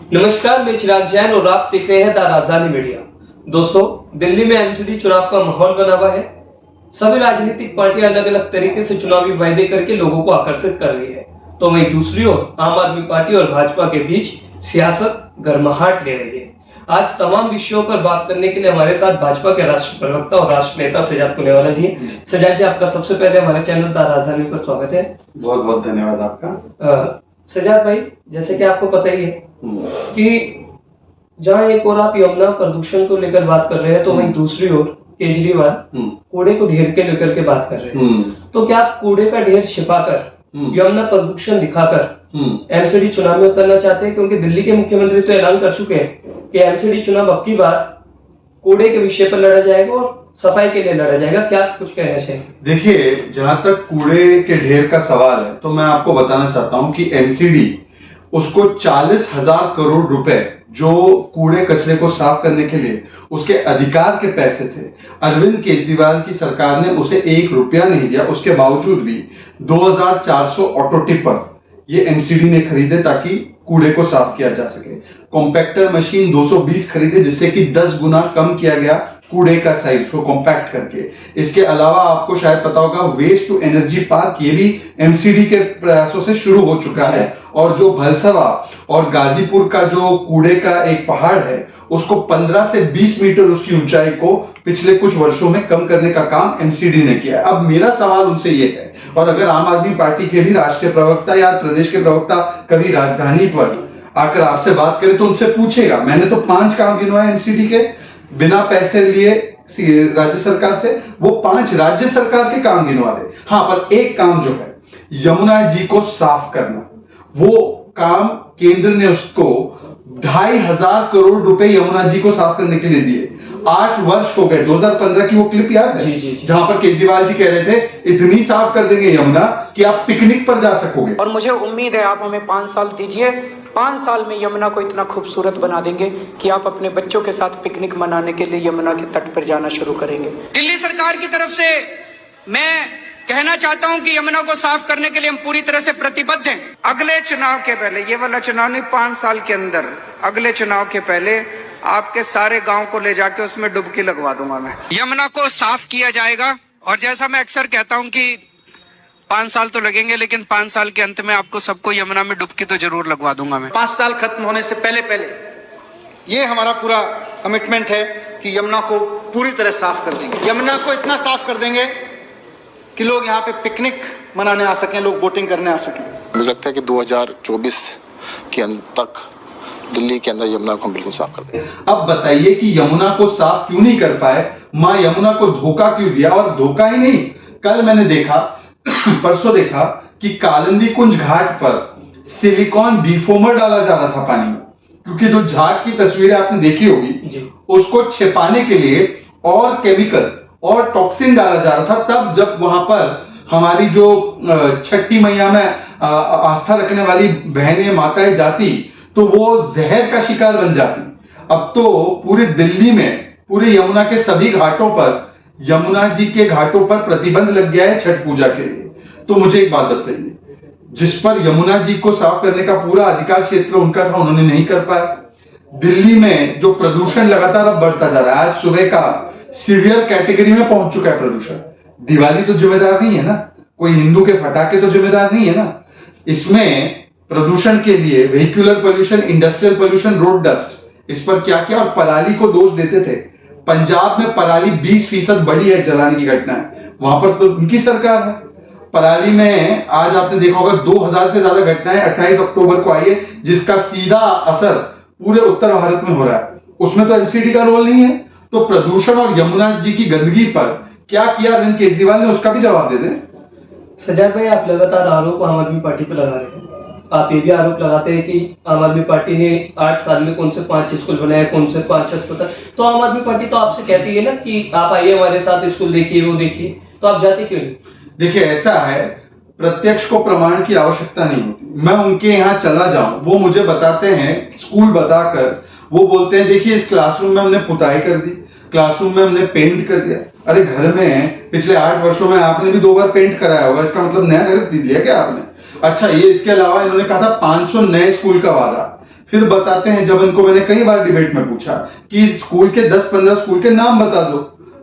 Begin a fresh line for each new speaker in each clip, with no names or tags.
नमस्कार, मैं चिराग जैन और आप देख रहे हैं द राजधानी मीडिया। दोस्तों, दिल्ली में एमसीडी चुनाव का माहौल बना हुआ है। सभी राजनीतिक पार्टियां अलग अलग तरीके से चुनावी वायदे करके लोगों को आकर्षित कर रही है, तो वहीं दूसरी ओर आम आदमी पार्टी और भाजपा के बीच सियासत गर्माहट ले रही है। आज तमाम विषयों पर बात करने के लिए हमारे साथ भाजपा के राष्ट्रीय प्रवक्ता और राष्ट्र नेता सजाद पुनेवाला जी। सजाद जी, आपका सबसे पहले हमारे चैनल द राजधानी पर स्वागत है।
बहुत बहुत धन्यवाद आपका।
सजाद भाई, जैसे कि आपको पता ही है कि जहां एक ओर आप यमुना प्रदूषण को लेकर बात कर रहे हैं, तो वहीं दूसरी ओर केजरीवाल कूड़े को ढेर के लेकर के बात कर रहे हैं। तो क्या आप कूड़े का ढेर छिपाकर, यमुना प्रदूषण दिखाकर एमसीडी चुनाव में उतरना चाहते हैं? क्योंकि दिल्ली के मुख्यमंत्री तो ऐलान कर चुके हैं कि एमसीडी चुनाव अब की बार कूड़े के विषय पर लड़ा जाएगा और सफाई के लिए लड़ा जाएगा। क्या कुछ कहना चाहिए?
देखिए, जहां तक कूड़े के ढेर का सवाल है, तो मैं आपको बताना चाहता हूं कि एमसीडी उसको 40,000 करोड़ रुपए जो कूड़े कचरे को साफ करने के लिए उसके अधिकार के पैसे थे, अरविंद केजरीवाल की सरकार ने उसे 1 रुपया नहीं दिया। उसके बावजूद भी 2400 ऑटो टिपर ये एमसीडी ने खरीदे ताकि कूड़े को साफ किया जा सके। कॉम्पैक्टर मशीन 220 खरीदे, जिससे कि 10 गुना कम किया गया कूड़े का साइज को कॉम्पैक्ट करके। इसके अलावा आपको शायद पता होगा, वेस्ट टू एनर्जी पार्क ये भी एमसीडी के प्रयासों से शुरू हो चुका है। और जो भलसवा और गाजीपुर का जो कूड़े का एक पहाड़ है, उसको 15 से 20 मीटर उसकी ऊंचाई को पिछले कुछ वर्षों में कम करने का काम एमसीडी ने किया है। अब मेरा सवाल उनसे ये है, और अगर आम आदमी पार्टी के भी राष्ट्रीय प्रवक्ता या प्रदेश के प्रवक्ता कभी राजधानी पर आकर आपसे बात करें, तो उनसे पूछेगा, मैंने तो 5 काम गिनवाए एमसीडी के बिना पैसे लिए राज्य सरकार से, वो 5 राज्य सरकार के काम गिनवा दे। हाँ, पर एक काम जो है यमुना जी को साफ करना, वो काम केंद्र ने उसको 2,500 करोड़ रुपए यमुना जी को साफ करने के लिए दिए। 8 वर्ष हो गए। 2015 की वो क्लिप याद है?
जी।
जहां पर केजरीवाल जी कह रहे थे इतनी साफ कर देंगे यमुना कि आप पिकनिक पर जा सकोगे।
और मुझे उम्मीद है आप हमें 5 साल दीजिए, 5 साल में यमुना को इतना खूबसूरत बना देंगे कि आप अपने बच्चों के साथ पिकनिक मनाने के लिए यमुना के तट पर जाना शुरू करेंगे। दिल्ली सरकार की तरफ से मैं कहना चाहता हूं कि यमुना को साफ करने के लिए हम पूरी तरह से प्रतिबद्ध हैं। अगले चुनाव के पहले, ये वाला चुनाव नहीं, 5 साल के अंदर, अगले चुनाव के पहले आपके सारे गांव को ले जाके उसमें डुबकी लगवा दूंगा मैं। यमुना को साफ किया जाएगा, और जैसा मैं अक्सर कहता हूं कि 5 साल तो लगेंगे, लेकिन 5 साल के अंत में आपको सबको यमुना में डुबकी तो जरूर लगवा दूंगा मैं।
5 साल खत्म होने से पहले ये हमारा पूरा कमिटमेंट है कि यमुना को पूरी तरह साफ कर देंगे। यमुना को इतना साफ कर देंगे कि लोग यहाँ पे पिकनिक मनाने आ सकें, लोग बोटिंग करने आ सकें।
मुझे लगता है कि 2024 के अंत तक दिल्ली के अंदर यमुना को हम बिल्कुल साफ कर देंगे।
अब बताइए कि यमुना को साफ क्यों नहीं कर पाए? मां यमुना को धोखा क्यों दिया? और धोखा ही नहीं, कल मैंने देखा, परसों देखा कि कालिंदी कुंज घाट पर सिलिकॉन डिफोमर डाला जा रहा था पानी में, क्योंकि जो झाग की तस्वीरें आपने देखी होगी, उसको छिपाने के लिए और केमिकल और टॉक्सिन डाला जा रहा था। तब जब वहां पर हमारी जो छठी मैया में आस्था रखने वाली बहनें माताएं जाती, तो वो जहर का शिकार बन जाती। अब तो पूरी दिल्ली में, पूरे यमुना के सभी घाटों पर, यमुना जी के घाटों पर प्रतिबंध लग गया है छठ पूजा के लिए। तो मुझे एक बात बताइए, जिस पर यमुना जी को साफ करने का पूरा अधिकार क्षेत्र उनका था, उन्होंने नहीं कर पाया। दिल्ली में जो प्रदूषण लगातार अब बढ़ता जा रहा है, आज सुबह का सीवियर कैटेगरी में पहुंच चुका है प्रदूषण। दिवाली तो जिम्मेदार नहीं है ना, कोई हिंदू के पटाखे तो जिम्मेदार नहीं है ना। इसमें प्रदूषण के लिए vehicular pollution, industrial pollution, road dust, इस पर क्या किया? और पराली को दोष देते थे। पंजाब में पराली 20% बढ़ी है जलाने की घटना है, वहां पर तो उनकी सरकार है। पराली में आज आपने देखा होगा 2000 से ज्यादा घटनाएं 28 अक्टूबर को आई है, जिसका सीधा असर पूरे उत्तर भारत में हो रहा है। उसमें तो एमसीडी का रोल नहीं है। तो प्रदूषण और यमुना जी की गंदगी पर क्या किया अरविंद केजरीवाल ने, उसका भी जवाब दे दें।
सजाद भाई, आप लगातार आरोप आम आदमी पार्टी पर लगा रहे हैं। आप ये भी आरोप लगाते हैं कि आम आदमी पार्टी ने 8 साल में कौन से 5 स्कूल बनाए, कौन से 5 अस्पताल। तो आम आदमी पार्टी तो आपसे कहती है ना कि आप आइए हमारे साथ, स्कूल देखिए, वो देखिए, तो आप जाते क्यों नहीं?
देखिए, ऐसा है, प्रत्यक्ष को प्रमाण की आवश्यकता नहीं होती। मैं उनके यहाँ चला जाऊं, वो मुझे बताते हैं, स्कूल बताकर वो बोलते हैं देखिए इस क्लासरूम में हमने पुताई कर दी, क्लासरूम में हमने पेंट कर दिया। अरे घर में पिछले 8 वर्षों में आपने भी 2 बार पेंट कराया होगा, इसका मतलब नया घर खरीद लिया क्या आपने? अच्छा, ये इसके अलावा इन्होंने कहा था 500 नए स्कूल का वादा। फिर बताते हैं, जब इनको मैंने कई बार डिबेट में पूछा कि स्कूल के 10-15 स्कूल के नाम बता दो,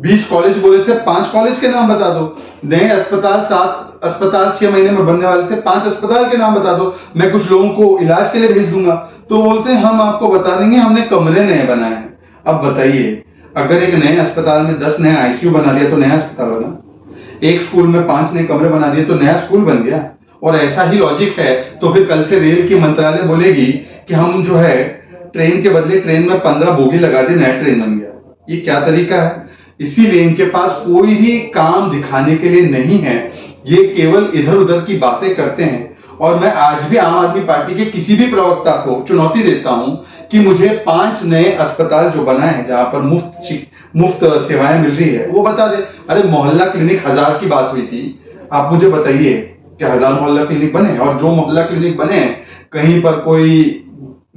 20 कॉलेज बोले थे, 5 कॉलेज के नाम बता दो, नए अस्पताल 7 अस्पताल 6 महीने में बनने वाले थे, 5 अस्पताल के नाम बता दो, मैं कुछ लोगों को इलाज के लिए भेज दूंगा। तो बोलते हैं हम आपको बता देंगे, हमने कमरे नए बनाए हैं। अब बताइए, अगर एक नए अस्पताल में 10 नए आईसीयू बना दिया तो नया अस्पताल बना, एक स्कूल में 5 नए कमरे बना दिए तो नया स्कूल बन गया। और ऐसा ही लॉजिक है तो फिर कल से रेल की मंत्रालय बोलेगी कि हम जो है ट्रेन के बदले ट्रेन में 15 बोगी लगा दी, नया ट्रेन बन गया। ये क्या तरीका है? इसीलिए इनके पास कोई भी काम दिखाने के लिए नहीं है, ये केवल इधर उधर की बातें करते हैं। और मैं आज भी आम आदमी पार्टी के किसी भी प्रवक्ता को चुनौती देता हूं कि मुझे 5 नए अस्पताल जो बनाए हैं जहां पर मुफ्त सेवाएं मिल रही है वो बता दे। अरे मोहल्ला क्लिनिक 1000 की बात हुई थी, आप मुझे बताइए कि 1000 मोहल्ला क्लिनिक बने? और जो मोहल्ला क्लिनिक बने कहीं पर कोई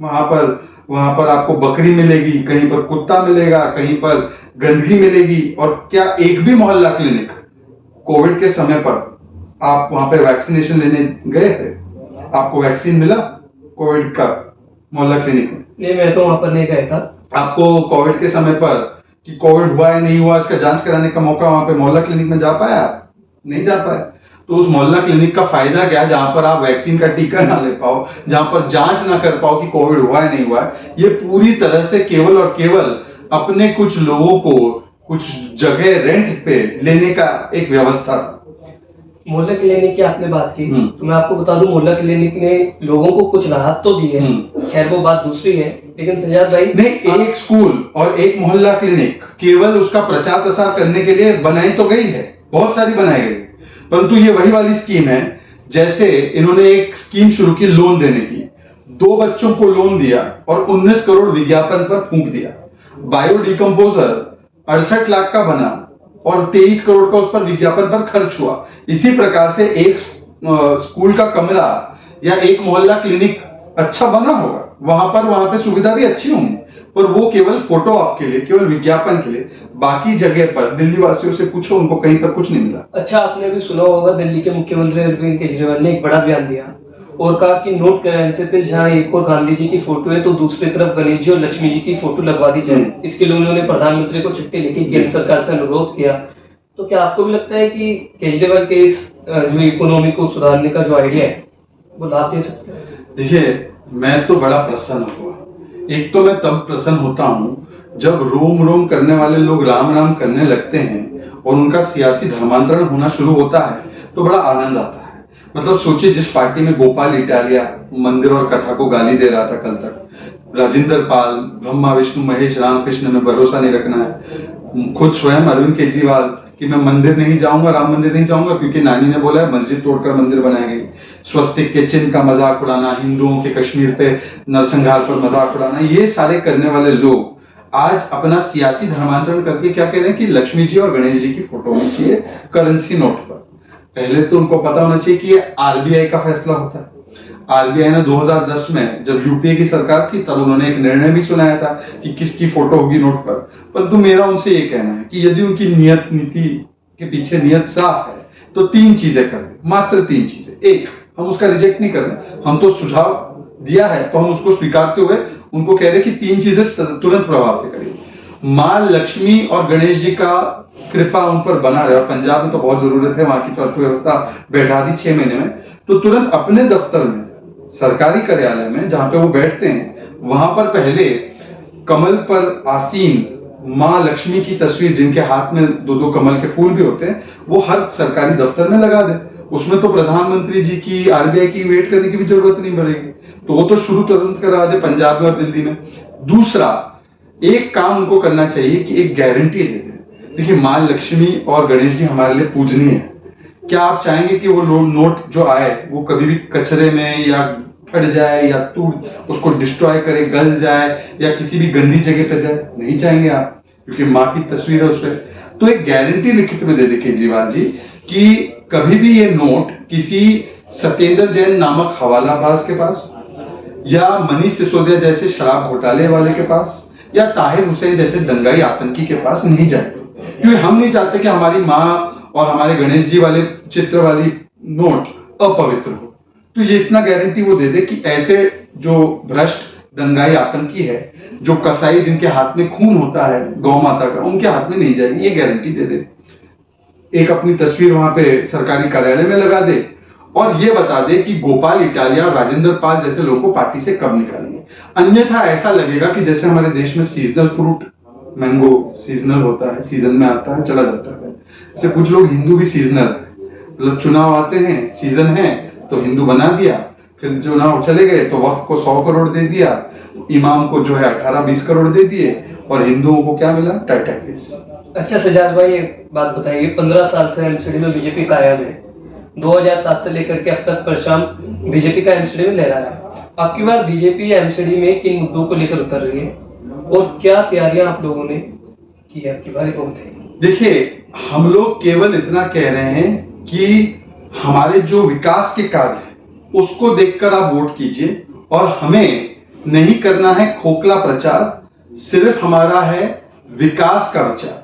वहां पर आपको बकरी मिलेगी, कहीं पर कुत्ता मिलेगा, कहीं पर गंदगी मिलेगी। और क्या एक भी मोहल्ला क्लिनिक कोविड के समय पर आप वहां पर वैक्सीनेशन लेने गए थे? आपको वैक्सीन मिला कोविड का मोहल्ला क्लिनिक में?
नहीं, मैं तो वहां पर नहीं गया था।
आपको कोविड के समय पर कि कोविड हुआ है नहीं हुआ इसका जांच कराने का मौका वहां पे मोहल्ला क्लिनिक में जा पाया? नहीं जा पाया। तो उस मोहल्ला क्लिनिक का फायदा क्या, जहां पर आप वैक्सीन का टीका ना ले पाओ, जहां पर जांच ना कर पाओ कि कोविड हुआ है नहीं हुआ है। ये पूरी तरह से केवल और केवल अपने कुछ लोगों को कुछ जगह रेंट पे लेने का एक व्यवस्था।
मोहल्ला क्लिनिक की आपने बात की, तो मैं आपको बता दूं मोहल्ला क्लिनिक ने लोगों को कुछ राहत तो दी है, खैर वो बात दूसरी है। लेकिन सजाद भाई,
नहीं, एक स्कूल और एक मोहल्ला क्लिनिक केवल उसका प्रचार प्रसार करने के लिए बनाई तो गई है, बहुत सारी बनाई गई, परंतु ये वही वाली स्कीम है जैसे इन्होंने एक स्कीम शुरू की लोन देने की, 2 बच्चों को लोन दिया और 19 करोड़ विज्ञापन पर फूंक दिया। बायो डिकम्पोजर 68 लाख का बना और 23 करोड़ का उस पर विज्ञापन पर खर्च हुआ। इसी प्रकार से एक स्कूल का कमरा या एक मोहल्ला क्लिनिक अच्छा बना होगा, वहां पे सुविधा भी अच्छी होंगी, पर वो केवल फोटो ऑप के लिए, केवल विज्ञापन के लिए। बाकी जगह पर दिल्ली वासियों से पूछो, उनको कहीं पर कुछ नहीं मिला।
अच्छा, आपने भी सुना होगा दिल्ली के मुख्यमंत्री अरविंद केजरीवाल ने एक बड़ा बयान दिया और कहा कि नोट करेंसी पे जहां एक और गांधी जी की फोटो है तो दूसरी तरफ गणेश जी और लक्ष्मी जी की फोटो लगवा दी जाए। इसके लिए उन्होंने प्रधानमंत्री को चिट्ठी लिखी, केंद्र सरकार से अनुरोध किया। तो क्या आपको भी लगता है कि केजरीवाल के इस जो इकोनॉमी को सुधारने का जो आइडिया है वो लाभ दे सकते हैं?
देखिए, मैं तो बड़ा प्रसन्न हुआ। एक तो मैं तब प्रसन्न होता हूं जब रोम रोम करने वाले लोग राम राम करने लगते हैं और उनका सियासी धर्मांतरण होना शुरू होता है तो बड़ा आनंद आता है। मतलब सोचिए, जिस पार्टी में गोपाल इटालिया मंदिर और कथा को गाली दे रहा था कल तक, राजेंद्र पाल ब्रह्मा विष्णु महेश रामकृष्ण में भरोसा नहीं रखना है, खुद स्वयं अरविंद केजरीवाल कि मैं मंदिर नहीं जाऊंगा, राम मंदिर नहीं जाऊंगा क्योंकि नानी ने बोला है मस्जिद तोड़कर मंदिर बनाई गई, स्वस्तिक के चिन्ह का मजाक उड़ाना, हिंदुओं के कश्मीर पे नरसंहार पर मजाक उड़ाना, ये सारे करने वाले लोग आज अपना सियासी धर्मांतरण करके क्या कह रहे हैं कि लक्ष्मी जी और गणेश जी की फोटो होनी चाहिए करेंसी नोट पर। पहले तो उनको पता होना चाहिए कि ये आरबीआई का फैसला होता है। आरबीआई ने 2010 में जब यूपीए की सरकार थी तब उन्होंने एक निर्णय भी सुनाया था कि किसकी फोटो होगी नोट पर। परंतु मेरा उनसे ये कहना है कि यदि उनकी नियत नीति के पीछे नियत साफ है तो 3 चीजें कर दे, मात्र 3 चीजें। एक, हम उसका रिजेक्ट नहीं कर रहे, हम तो सुझाव दिया है तो हम उसको स्वीकारते हुए उनको कह रहे कि 3 चीजें तुरंत प्रभाव से करिए। मां लक्ष्मी और गणेश जी का कृपा उन पर बना रहे, और पंजाब में तो बहुत जरूरत है, वहां की तो अर्थव्यवस्था बैठा दी 6 महीने में, तो तुरंत अपने दफ्तर में, सरकारी कार्यालय में जहां पे वो बैठते हैं वहां पर पहले कमल पर आसीन मां लक्ष्मी की तस्वीर, जिनके हाथ में 2-2 कमल के फूल भी होते हैं, वो हर सरकारी दफ्तर में लगा दे। उसमें तो प्रधानमंत्री जी की, आरबीआई की वेट करने की भी जरूरत नहीं पड़ेगी, तो वो तो शुरू तुरंत करा दे पंजाब में और दिल्ली में। दूसरा, एक काम उनको करना चाहिए कि एक गारंटी दे दे, देखिए मां लक्ष्मी और गणेश जी हमारे लिए पूजनीय है, क्या आप चाहेंगे कि वो नोट जो आए वो कभी भी कचरे में या फट जाए या टूट, उसको डिस्ट्रॉय करे, गल जाए या किसी भी गंदी जगह पे जाए? नहीं चाहेंगे आप, क्योंकि माँ की तस्वीर है उसपे। तो एक गारंटी लिखित में दे दे केजरीवाल जी कि कभी भी ये नोट किसी सत्येंद्र जैन नामक हवालाबाज के पास या मनीष सिसोदिया जैसे शराब घोटाले वाले के पास या ताहिर हुसैन जैसे दंगाई आतंकी के पास नहीं जाएगी, क्योंकि हम नहीं चाहते कि हमारी माँ और हमारे गणेश जी वाले चित्र वाली नोट अपवित्र हो। तो ये इतना गारंटी वो दे दे कि ऐसे जो भ्रष्ट दंगाई आतंकी है, जो कसाई जिनके हाथ में खून होता है गौ माता का, उनके हाथ में नहीं जाएगी, ये गारंटी दे दे। एक अपनी तस्वीर वहां पे सरकारी कार्यालय में लगा दे और ये बता दे कि गोपाल इटालिया और राजेंद्र पाल जैसे लोगों को पार्टी से कब निकालेंगे। अन्यथा ऐसा लगेगा कि जैसे हमारे देश में सीजनल फ्रूट, मैंगो सीजनल होता है, सीजन में आता है चला जाता है, जैसे कुछ लोग हिंदू भी सीजनल है, मतलब चुनाव आते हैं, सीजन है तो हिंदू बना दिया, फिर चुनाव चले गए तो वक्फ को 100 करोड़ दे दिया, इमाम को जो है 18-20 करोड़ दे दिए और हिंदुओं को क्या मिला? टाटा केस।
अच्छा सजाद भाई, एक बात बताइए, 15 साल से एमसीडी में बीजेपी कायम है, 2007 से लेकर के अब तक परचम बीजेपी का एमसीडी में लहरा रहा है। अब की बार बीजेपी एमसीडी में किन मुद्दों को लेकर उतर रही है और क्या तैयारियां आप लोगों ने की अब की बार बहुत है?
देखिए, हम लोग केवल इतना कह रहे हैं कि हमारे जो विकास के कार्य है उसको देखकर आप वोट कीजिए और हमें नहीं करना है खोखला प्रचार, सिर्फ हमारा है विकास का विचार।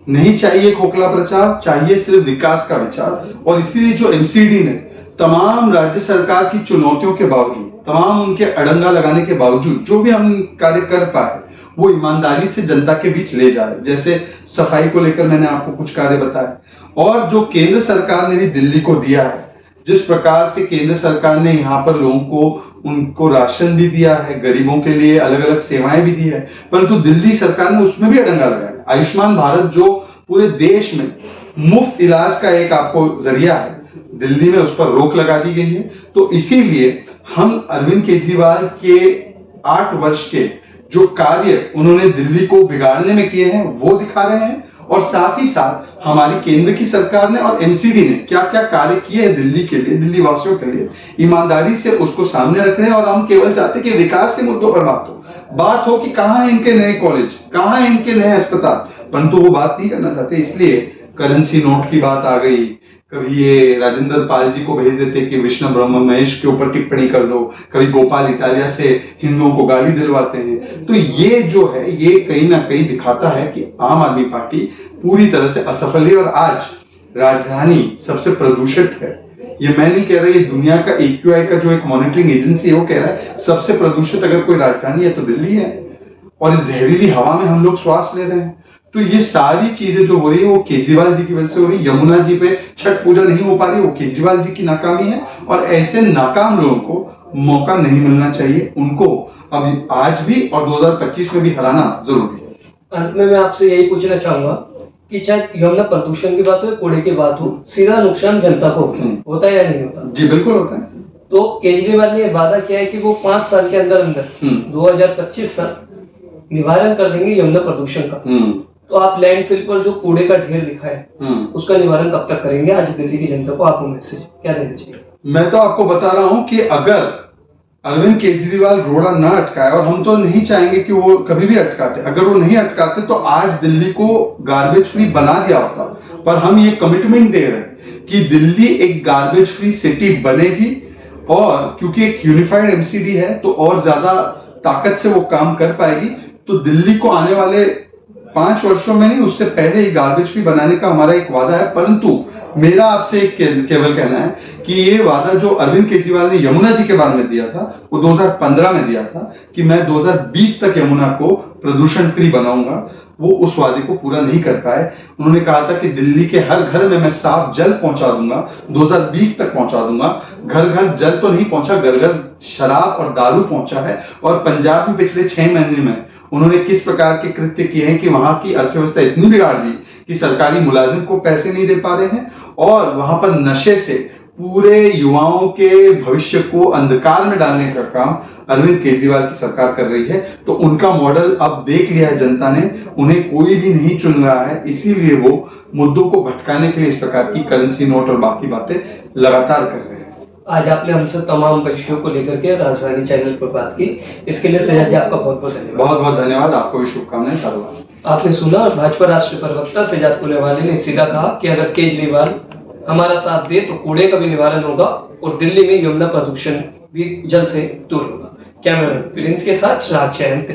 नहीं चाहिए खोखला प्रचार, चाहिए सिर्फ विकास का विचार। और इसीलिए जो एमसीडी ने तमाम राज्य सरकार की चुनौतियों के बावजूद, तमाम उनके अड़ंगा लगाने के बावजूद जो भी हम कार्य कर पाए वो ईमानदारी से जनता के बीच ले जा रहे। जैसे सफाई को लेकर मैंने आपको कुछ कार्य बताए, और जो केंद्र सरकार ने भी दिल्ली को दिया है, जिस प्रकार से केंद्र सरकार ने यहाँ पर लोगों को उनको राशन भी दिया है, गरीबों के लिए अलग अलग सेवाएं भी दी है, परंतु दिल्ली सरकार ने उसमें भी अड़ंगा लगाया। आयुष्मान भारत जो पूरे देश में मुफ्त इलाज का एक आपको जरिया है, दिल्ली में उस पर रोक लगा दी गई है। तो इसीलिए हम अरविंद केजरीवाल के 8 वर्ष के जो कार्य उन्होंने दिल्ली को बिगाड़ने में किए हैं वो दिखा रहे हैं, और साथ ही साथ हमारी केंद्र की सरकार ने और एमसीडी ने क्या क्या कार्य किए हैं दिल्ली के लिए, दिल्ली वासियों के लिए, ईमानदारी से उसको सामने रख रहे हैं। और हम केवल चाहते हैं कि विकास के मुद्दों पर बात हो कि कहाँ है इनके नए कॉलेज, कहाँ है इनके नए अस्पताल, परंतु वो बात नहीं करना चाहते। इसलिए करेंसी नोट की बात आ गई, कभी ये राजेंद्र पाल जी को भेज देते कि विष्णु ब्रह्म महेश के ऊपर टिप्पणी कर दो, कभी गोपाल इटालिया से हिंदुओं को गाली दिलवाते हैं। तो ये जो है ये कहीं ना कहीं दिखाता है कि आम आदमी पार्टी पूरी तरह से असफल है। और आज राजधानी सबसे प्रदूषित है, ये मैं नहीं कह रहा, ये दुनिया का AQI का जो एक मॉनिटरिंग एजेंसी है वो कह रहा है सबसे प्रदूषित अगर कोई राजधानी है तो दिल्ली है। और इस जहरीली हवा में हम लोग श्वास ले रहे हैं। तो ये सारी चीजें जो हो रही है वो केजरीवाल जी की वजह से हो रही है। यमुना जी पे छठ पूजा नहीं हो पा रही, वो केजरीवाल जी की नाकामी है। और ऐसे नाकाम लोगों को मौका नहीं मिलना चाहिए, उनको अब आज भी और 2025 में भी हराना जरूरी है।
अंत में मैं आपसे यही पूछना चाहूंगा कि चाहे यमुना प्रदूषण की बात हो, कूड़े की बात हो, सीधा नुकसान जनता को होता है या नहीं होता?
जी बिल्कुल होता है।
तो केजरीवाल ने वादा किया है कि वो 5 साल के अंदर अंदर 2025 तक निवारण कर देंगे यमुना प्रदूषण का। तो आप लैंडफिल पर जो कूड़े का ढेर दिखा है उसका निवारण कब तक करेंगे? आज दिल्ली की जनता को आप मैसेज क्या देना चाहिए?
मैं तो आपको बता रहा हूं कि अगर अरविंद केजरीवाल रोड़ा ना अटकाए, और हम तो नहीं चाहेंगे कि वो कभी भी अटकाते, अगर वो नहीं अटकाते तो आज दिल्ली को गार्बेज फ्री बना दिया होता। पर हम ये कमिटमेंट दे रहे हैं कि दिल्ली एक गार्बेज फ्री सिटी बनेगी, और क्योंकि एक यूनिफाइड एमसीडी है तो और ज्यादा ताकत से वो काम कर पाएगी। तो दिल्ली को आने वाले 5 वर्षों में नहीं, उससे पहले ही गार्बेज फ्री बनाने का हमारा एक वादा है। परंतु मेरा आपसे एक केवल कहना है कि ये वादा जो अरविंद केजरीवाल ने यमुना जी के बारे में दिया था वो 2015 में दिया था कि मैं 2020 तक यमुना को प्रदूषण फ्री बनाऊंगा, वो उस वादे को पूरा नहीं कर पाए। उन्होंने कहा था कि दिल्ली के हर घर में मैं साफ जल पहुंचा दूंगा, 2020 तक पहुंचा दूंगा। घर घर जल तो नहीं पहुंचा, घर घर शराब और दारू पहुंचा है। और पंजाब में पिछले 6 महीने में उन्होंने किस प्रकार के कृत्य किए हैं कि वहां की अर्थव्यवस्था इतनी बिगाड़ दी कि सरकारी मुलाजिम को पैसे नहीं दे पा रहे हैं, और वहां पर नशे से पूरे युवाओं के भविष्य को अंधकार में डालने का काम अरविंद केजरीवाल की सरकार कर रही है। तो उनका मॉडल अब देख लिया है जनता ने, उन्हें कोई भी नहीं चुन रहा है, इसीलिए वो मुद्दों को भटकाने के लिए इस प्रकार की करेंसी नोट और बाकी बातें लगातार कर रहे हैं।
आज आपने हमसे तमाम विषयों को लेकर के राजधानी चैनल पर बात की, इसके लिए सैयद जी आपका बहुत बहुत धन्यवाद।
बहुत बहुत धन्यवाद, आपको भी शुभकामनाएं। साधुवाद।
आपने सुना, भाजपा राष्ट्रीय प्रवक्ता सैयद पुनेवाले ने सीधा कहा कि अगर केजरीवाल हमारा साथ दे तो कूड़े का भी निवारण होगा और दिल्ली में यमुना प्रदूषण भी जल्द से दूर होगा। कैमरामैन प्रिंस के साथ राज जयंत।